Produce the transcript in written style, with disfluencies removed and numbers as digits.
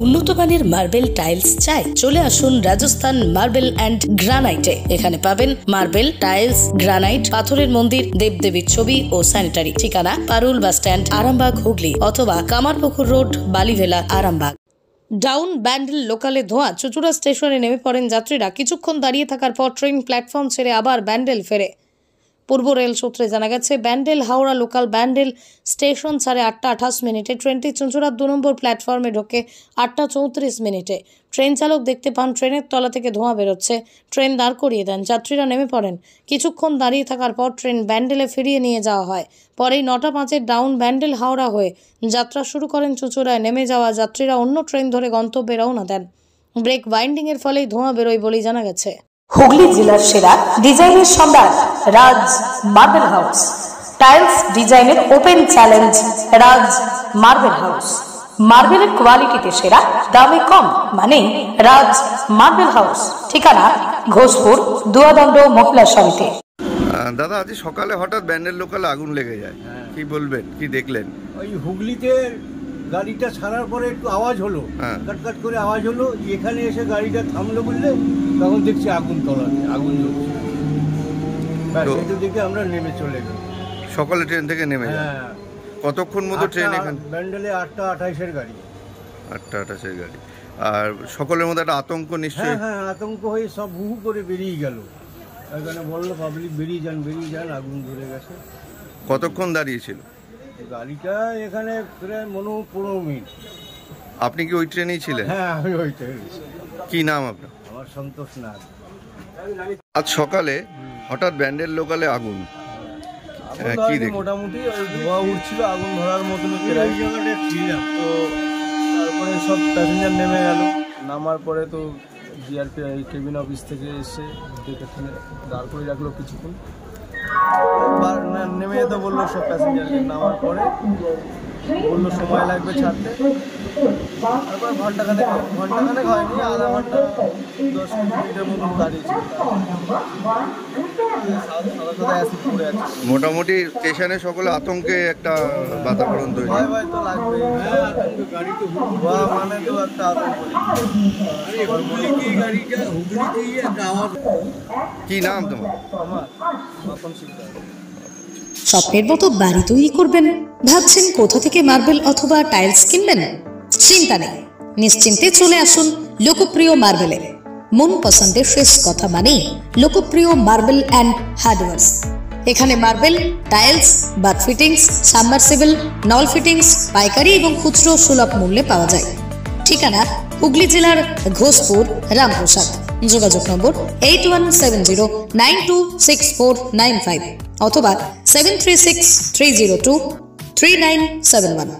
উন্নত মানের marble tiles চাই? চলে আসুন রাজস্থান মার্বেল অ্যান্ড গ্রানাইটে। এখানে পাবেন মার্বেল, টাইলস, গ্রানাইট, পাথরের মন্দির, দেবদেবীর ছবি ও স্যানিটারি। ঠিকানা পারুল বাস স্ট্যান্ড, আরামবাগ, হুগলি, অথবা কামারপুকুর রোড, বালিভেলা, আরামবাগ। ডাউন ব্যান্ডেল লোকালে ধোঁয়া। চুচুড়া স্টেশনে নেমে পড়েন যাত্রীরা। কিছুক্ষণ দাঁড়িয়ে থাকার পর ট্রেন প্ল্যাটফর্ম ছেড়ে আবার ব্যান্ডেল ফেরে। পূর্ব রেল সূত্রে জানা গেছে, ব্যান্ডেল হাওড়া লোকাল ব্যান্ডেল স্টেশন ছাড়ে 8:28 ট্রেনটি চুঁচুড়ার 2 নম্বর প্ল্যাটফর্মে ঢোকে 8:34। ট্রেন চালক দেখতে পান ট্রেনের তলা থেকে ধোঁয়া বেরোচ্ছে। ট্রেন দাঁড় করিয়ে দেন। যাত্রীরা নেমে পড়েন। কিছুক্ষণ দাঁড়িয়ে থাকার পর ট্রেন ব্যান্ডেলে ফিরিয়ে নিয়ে যাওয়া হয়। পরেই 9:05 ডাউন ব্যান্ডেল হাওড়া হয়ে যাত্রা শুরু করেন চুঁচুড়ায়। নেমে যাওয়া যাত্রীরা অন্য ট্রেন ধরে গন্তব্যে রওনা দেন। ব্রেক বাইন্ডিংয়ের ফলেই ধোঁয়া বেরোয় বলেই জানা গেছে। হুগলি জেলার সেরা ডিজাইনের সম্রাট রাজ মার্বেল হাউস। টাইলস ডিজাইনের ওপেন চ্যালেঞ্জ রাজ মার্বেল হাউস। মার্বেলের কোয়ালিটিতে সেরা, দামে কম, মানে রাজ মার্বেল হাউস। ঠিকানা ঘোষপুর, দুয়াদণ্ড মহিলা সমিতি। দাদা, আজ সকালে হঠাৎ ব্যান্ডেল লোকালে আগুন লেগে যায়, কি বলবেন, কি দেখলেন? ওই হুগলিতে গাড়িটা ছাড়ার পরে একটু আওয়াজ হলো, কাট করে আওয়াজ হলো। এখানে এসে গাড়িটা থামলো বললে তখন দেখছি আগুন তলাতে আগুন জ্বলছে। দেখে আমরা নেমে চলে গেলাম। সকালে ট্রেন থেকে নেমে যায়? কতক্ষণ মতো ট্রেন এখানে? ব্যান্ডেলে 8:28 গাড়ি। 8:28 গাড়ি। আর সকলের মধ্যে একটা আতঙ্ক নিশ্চয়ই? হ্যাঁ, আতঙ্ক হয়ে সব হু করে বেরিয়ে গেল। এখানে বললো পাবলিক বেরিয়ে যান, আগুন ধরে গেছে। কতক্ষণ দাঁড়িয়েছিল গাড়িটা? এখানে প্রায় 15 মিনিট। আপনি কি ওই ট্রেনেই ছিলেন? হ্যাঁ, আমি ওই ট্রেনে। কি নাম আপনার? আমার সন্তোষ নাথ। আজ সকালে হঠাৎ ব্যান্ডেল লোকালে আগুন, কি দেখলেন? মোটামুটি ওই ধোঁয়া উঠছিল, আগুন ধরার মতন ছিলাম। তো তারপরে সব প্যাসেঞ্জার নেমে গেল। নামার পরে তো জিআরপি কেবিন অফিস থেকে এসে এখানে দাঁড় করে রাখলো কিছুক্ষণ। নেমে যেতে বললো সব প্যাসেঞ্জারকে। নামার পরে বললো সময় লাগবে ছাড়তে। তারপরে ঘন্টাখানেক হয়নি, আধা ঘন্টা 10 মিনিটের মতন দাঁড়িয়েছিল। মোটামুটি স্টেশনে সকলে আতঙ্কে একটা বাতাবরণ তৈরি। ভয় তো লাগবে, গাড়ি তো মানে তো একটা আতঙ্ক। কি নাম তোমার? আমার মাখন শিকদার। স্বপ্নের মতো বাড়ি তৈরি করবেন? ভাবছেন কোথা থেকে মার্বেল অথবা টাইলস কিনবেন? চিন্তা নেই, নিশ্চিন্তে চলে আসুন লোকপ্রিয় মার্বেলে। মন পছন্দের শেষ কথা মানে লোকপ্রিয় মার্বেল অ্যান্ড হার্ডওয়্যার্স। এখানে marble, tiles, bath fittings, submersible, নল ফিটিংস পাইকারি এবং খুচরো সুলভ মূল্যে পাওয়া যায়। ঠিকানা হুগলি জেলার ঘোষপুর, রামপ্রসাদ। যোগাযোগ নম্বর 8170926495 অথবা 7363023971।